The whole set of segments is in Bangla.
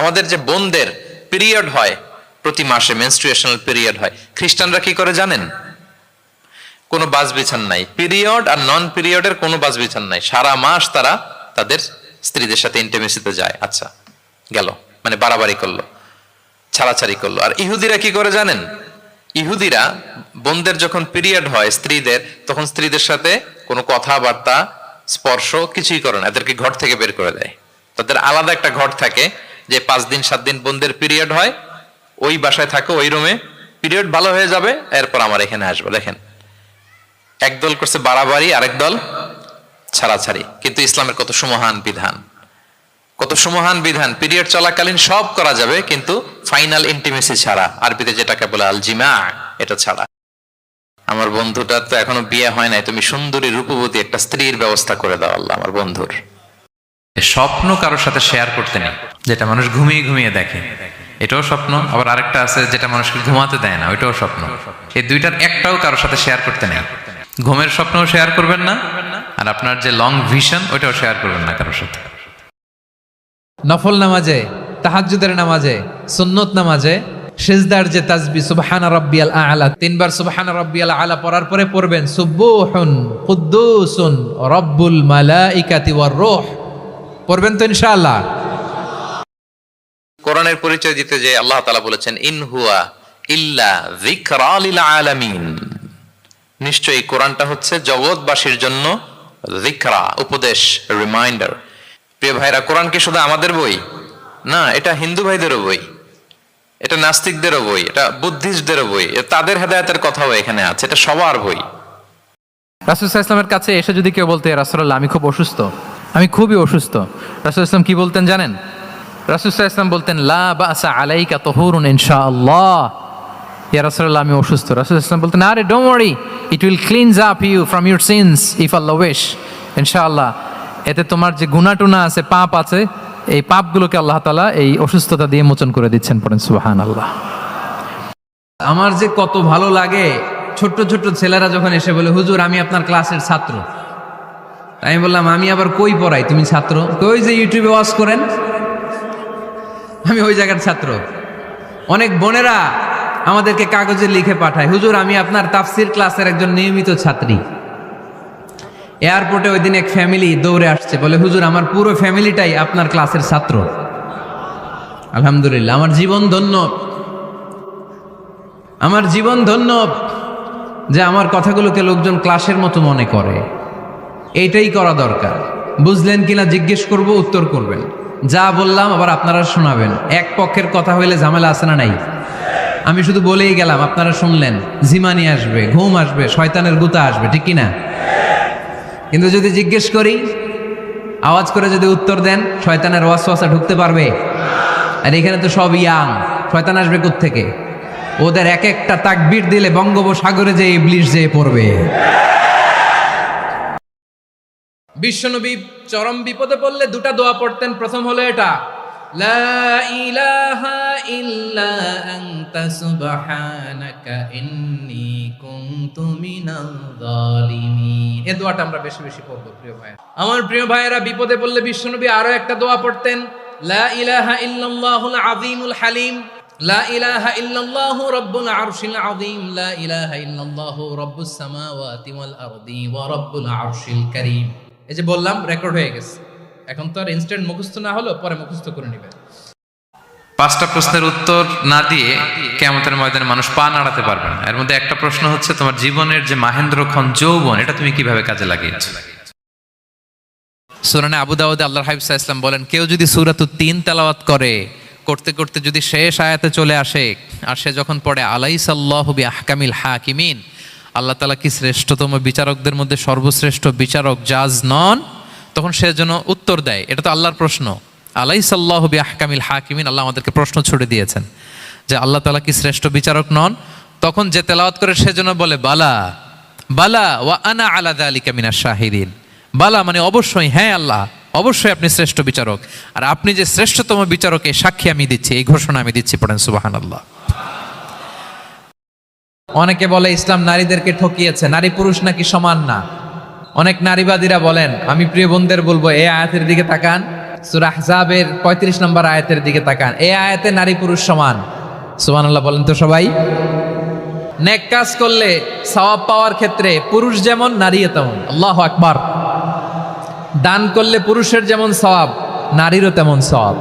আমাদের যে বোনদের পিরিয়ড হয় প্রতি মাসে, মেনস্ট্রুয়েশনাল পিরিয়ড হয়, খ্রিস্টানরা কি করে জানেন? কোনো বাজ বিছান নাই, পিরিয়ড আর নন পিরিয়ডের কোনো বাজ বিছান নাই, সারা মাস তারা তাদের স্ত্রীদের সাথে ইন্টিমেসিতে যায়। আচ্ছা গেল, মানে বাড়াবাড়ি করলো, ছাড়াছাড়ি করলো। আর ইহুদিরা কি করে জানেন? ইহুদিরা বোনদের যখন পিরিয়ড হয় স্ত্রীদের, তখন স্ত্রীদের সাথে কোনো কথাবার্তা, স্পর্শ কিছুই করে না, এদেরকে ঘর থেকে বের করে দেয়। তাদের আলাদা একটা ঘর থাকে, যে 5 দিন 7 দিন বোনদের পিরিয়ড হয়, ওই বাসায় থাকো, ওই রুমে, পিরিয়ড ভালো হয়ে যাবে, এরপর আমার এখানে আসবো। দেখেন, একদল করছে বাড়াবাড়ি, আরেক দল ছাড়াছাড়ি। কিন্তু ইসলামের কত সুমহান বিধান, কত সুমহান বিধান! পিরিয়ড চলাকালীন সব করা যাবে, কিন্তু ফাইনাল ইন্টিমেসি ছাড়া, আরবিতে যেটাকে বলে আল জিমা, এটা ছাড়া। আমার বন্ধুটার তো এখনো বিয়ে হয় নাই, তুমি সুন্দরী রূপবতী একটা স্ত্রীর ব্যবস্থা করে দাও আল্লাহ আমার বন্ধুর। স্বপ্ন কারোর সাথে শেয়ার করতে নেই, যেটা মানুষ ঘুমিয়ে ঘুমিয়ে দেখে, এটাও স্বপ্ন। আবার আরেকটা আছে যেটা মানুষকে ঘুমাতে দেয় না, ওইটাও স্বপ্ন। এই দুইটার একটাও কারোর সাথে শেয়ার করতে নেই। ঘুমের স্বপ্নও শেয়ার করবেন না, আর আপনার যে লং ভিশন ওইটাও শেয়ার করবেন না কারোর সাথে। নফল নামাজে, তাহাজ্জুদের নামাজে, সুন্নত নামাজে সিজদার যে তাসবিহ সুবহান রাব্বিয়াল আ'লা, 3 বার সুবহান রাব্বিয়াল আ'লা পড়ার পরে পড়বেন সুবহুন কুদ্দুসুন রব্বুল মালাইকাতি ওয়ার রূহ। পড়বেন তো ইনশাআল্লাহ। কোরআনের পরিচয় দিতে যে আল্লাহ তাআলা বলেছেন ইন হুয়া ইল্লা যিকরা লিল আলামিন, নিশ্চয়ই কোরআনটা হচ্ছে জগৎবাসীর জন্য যিকরা, উপদেশ, রিমাইন্ডার। প্রিয় ভাইরা, কোরআন কি শুধু আমাদের বই? না, এটা হিন্দু ভাইদেরও বই, এটা নাস্তিকদেরও বই, এটা বুদ্ধিস্টদেরও বই, তাদের হেদায়েতের কথাও এখানে আছে, এটা সবার বই। রাসূল সাল্লাল্লাহু আলাইহি ওয়াসাল্লামের কাছে এসে যদি কেউ বলতে, রাসূলুল্লাহ আমি খুব অসুস্থ, আমি খুবই অসুস্থ, রাসূল সাল্লাল্লাহু আলাইহি ওয়াসাল্লাম কি বলতেন জানেন? রাসূল সাল্লাল্লাহু আলাইহি ওয়াসাল্লাম বলতেন লা বাসা আলাইকা তাহুরুন ইনশাআল্লাহ। ইয়া রাসূলুল্লাহ আমি অসুস্থ। রাসূল সাল্লাল্লাহু আলাইহি ওয়াসাল্লাম বলতেন আরে don't worry, it will cleanse up you from your sins if Allah wish. ইনশাআল্লাহ এতে তোমার যে গুনাহ টুনা আছে, পাপ আছে, এই পাপগুলোকে আল্লাহ তাআলা এই অসুস্থতা দিয়ে মোচন করে দিচ্ছেন। পড়েন সুবহানাল্লাহ। আমার যে কত ভালো লাগে ছোট্ট ছোট্ট ছেলেরা যখন এসে বলে হুজুর আমি আপনার ক্লাসের ছাত্র। আমি বললাম আমি আবার কই পড়াই, তুমি ছাত্র? ওই যে ইউটিউবে ওয়াজ করেন, আমি ওই জায়গার ছাত্র। অনেক বোনেরা আমাদেরকে কাগজে লিখে পাঠায়, হুজুর আমি আপনার তাফসির ক্লাসের একজন নিয়মিত ছাত্রী। এয়ারপোর্টে ওই দিন এক ফ্যামিলি দৌড়ে আসছে, বলে হুজুর আমার পুরো ফ্যামিলিটাই আপনার ক্লাসের ছাত্র। আলহামদুলিল্লাহ, আমার জীবন ধন্য, আমার জীবন ধন্য যে আমার কথাগুলোকে লোকজন ক্লাসের মতো মনে করে। এইটাই করা দরকার। বুঝলেন কিনা জিজ্ঞেস করব, উত্তর করবেন। যা বললাম আবার আপনারা শোনাবেন। এক পক্ষের কথা হইলে ঝামেলা আছে না নাই? আমি শুধু বলেই গেলাম, আপনারা শুনলেন, ঝিমানি আসবে, ঘুম আসবে, শয়তানের গুতা আসবে, ঠিক কিনা? কিন্তু যদি জিজ্ঞেস করি, আওয়াজ করে যদি উত্তর দেন, শয়তানের ওয়াসওয়াসা ঢুকতে পারবে? আর এখানে তো সব ইয়াং, শয়তান আসবে কোত্থেকে? ওদের এক একটা তাকবীর দিলে বঙ্গোপসাগরে যে ইবলিশ যেয়ে পড়বে। বিশ্বনবী চরম বিপদে পড়লে দুটা দোয়া পড়তেন। প্রথম হলো এটা, লা ইলাহা ইল্লা আনতা সুবহানাকা ইন্নী কুনতু মিনাল যালিমিন। এই দোয়াটা আমরা বেশি বেশি পড়ব প্রিয় ভাই। আমার প্রিয় ভাইয়েরা, বিপদে পড়লে বিশ্বনবী আরো একটা দোয়া পড়তেন, লা ইলাহা ইল্লাল্লাহুল আযীমুল হালিম, লা ইলাহা ইল্লাল্লাহু রাব্বুল আরশিল আযীম, লা ইলাহা ইল্লাল্লাহু রাব্বুস সামাওয়াতি ওয়াল আরদি ওয়া রাব্বুল আরশিল কারীম। এই যে বললাম, রেকর্ড হয়ে গেছে। এখন তো আর ইনস্ট্যান্ট মুখস্থ না হলো, পরে মুখস্থ করে নেবেন। 5টা প্রশ্নের উত্তর না দিয়ে কিয়ামতের ময়দানে মানুষ পা নাড়াতে পারবে না। এর মধ্যে একটা প্রশ্ন হচ্ছে, তোমার জীবনের যে মাহেন্দ্রক্ষণ যৌবন, এটা তুমি কিভাবে কাজে লাগিয়েছো? সূরা আবু দাউদে আল্লাহর হাবিব সাল্লাল্লাহু আলাইহি ওয়াসাল্লাম বলেন, কেউ যদি সূরাতুত তিন তেলাওয়াত করে, করতে করতে যদি শেষ আয়াতে চলে আসে, আর সে যখন পড়ে আলাইসাল্লাহু বিআহকামিল হাকিমিন, আল্লাহ তাআলা কি শ্রেষ্ঠতম বিচারকদের মধ্যে সর্বশ্রেষ্ঠ বিচারক, জাজ নন? তখন সে যেন উত্তর দেয়, এটা তো আল্লাহর প্রশ্ন, আলাইসাল্লাহু বিআহকামিল হাকিমিন, আল্লাহ আমাদেরকে প্রশ্ন ছুড়ে দিয়েছেন যে আল্লাহ তাআলা কি শ্রেষ্ঠ বিচারক নন? তখন যে তেলাওয়াত করে সে যেন বলে বালা বালা ওয়া আনা আলা যালিকা মিনাশ শাহিদিন। বালা মানে অবশ্যই, হ্যাঁ আল্লাহ অবশ্যই আপনি শ্রেষ্ঠ বিচারক, আর আপনি যে শ্রেষ্ঠতম বিচারক এই সাক্ষী আমি দিচ্ছি, এই ঘোষণা আমি দিচ্ছি। পড়েন সুবহানাল্লাহ। অনেকে বলে ইসলাম নারীদেরকে ঠকিয়েছে, নারী পুরুষ নাকি সমান না। অনেক নারীবাদীরা বলেন, আমি প্রিয় বোনদের বলবো এই আয়াতের দিকে তাকান, সূরা আহজাবের 35 নম্বর আয়াতের দিকে তাকান। এই আয়াতে নারী পুরুষ সমান। সুবহানাল্লাহ বলেন তো সবাই। নেক কাজ করলে সওয়াব পাওয়ার ক্ষেত্রে পুরুষ যেমন নারীও তেমন। আল্লাহু আকবার। দান করলে পুরুষের যেমন সওয়াব, নারীরও তেমন সওয়াব।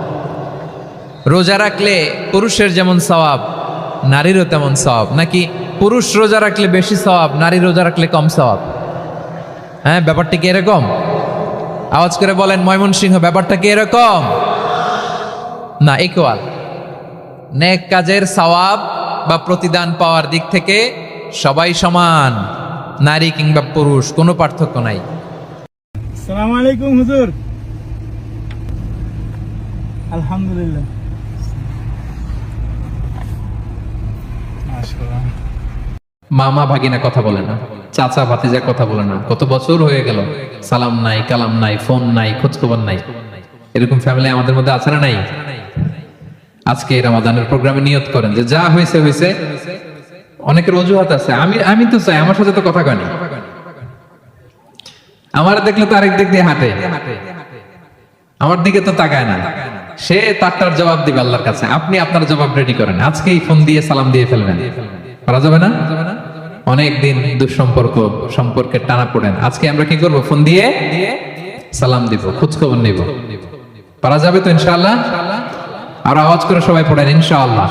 রোজা রাখলে পুরুষের যেমন সওয়াব, নারীরও তেমন সওয়াব। নাকি পুরুষ রোজা রাখলে বেশি সওয়াব, নারী রোজা রাখলে কম সওয়াব? হ্যাঁ, ব্যাপারটা কি এরকম? আওয়াজ করে বলেন ময়মনসিংহ, ব্যাপারটা কি এরকম? না, ইকুয়াল। নেক কাজের সওয়াব বা প্রতিদান পাওয়ার দিক থেকে সবাই সমান, নারী কিংবা পুরুষ কোনো পার্থক্য নাই। আসসালামু আলাইকুম হুজুর। আলহামদুলিল্লাহ। মাশাআল্লাহ। মামা ভাগিনা কথা বলে না, চাচা ভাতিজা কথা বলে না, কত বছর হয়ে গেল, সালাম নাই, কালাম নাই, ফোন নাই, খোঁজ খবর নাই। এরকম ফ্যামিলি আমাদের মধ্যে আছে না নাই? আজকে রমাদানের প্রোগ্রামে নিয়ত করেন যে যা হয়েছে হয়েছে। অনেকের অজুহাত আছে, আমি তো চাই, আমার সাথে তো কথা কয়নি, আমার দেখলে তো আরেক দিক দিয়ে হাঁটে, আমার দিকে তো তাকায় না। সে তারটার জবাব দিবে আল্লাহর কাছে। আপনি আপনার জবাব রেডি করেন, আজকেই ফোন দিয়ে সালাম দিয়ে ফেলবেন। করা যাবে না? অনেক দিন দুঃসম্পর্ক, সম্পর্কের টানা পড়েন, আজকে আমরা কি করব? ফোন দিয়ে সালাম দিব, খোঁজ খবর নিব। পারা যাবে তো ইনশাআল্লাহ? আর আওয়াজ করে সবাই পড়েন ইনশাআল্লাহ।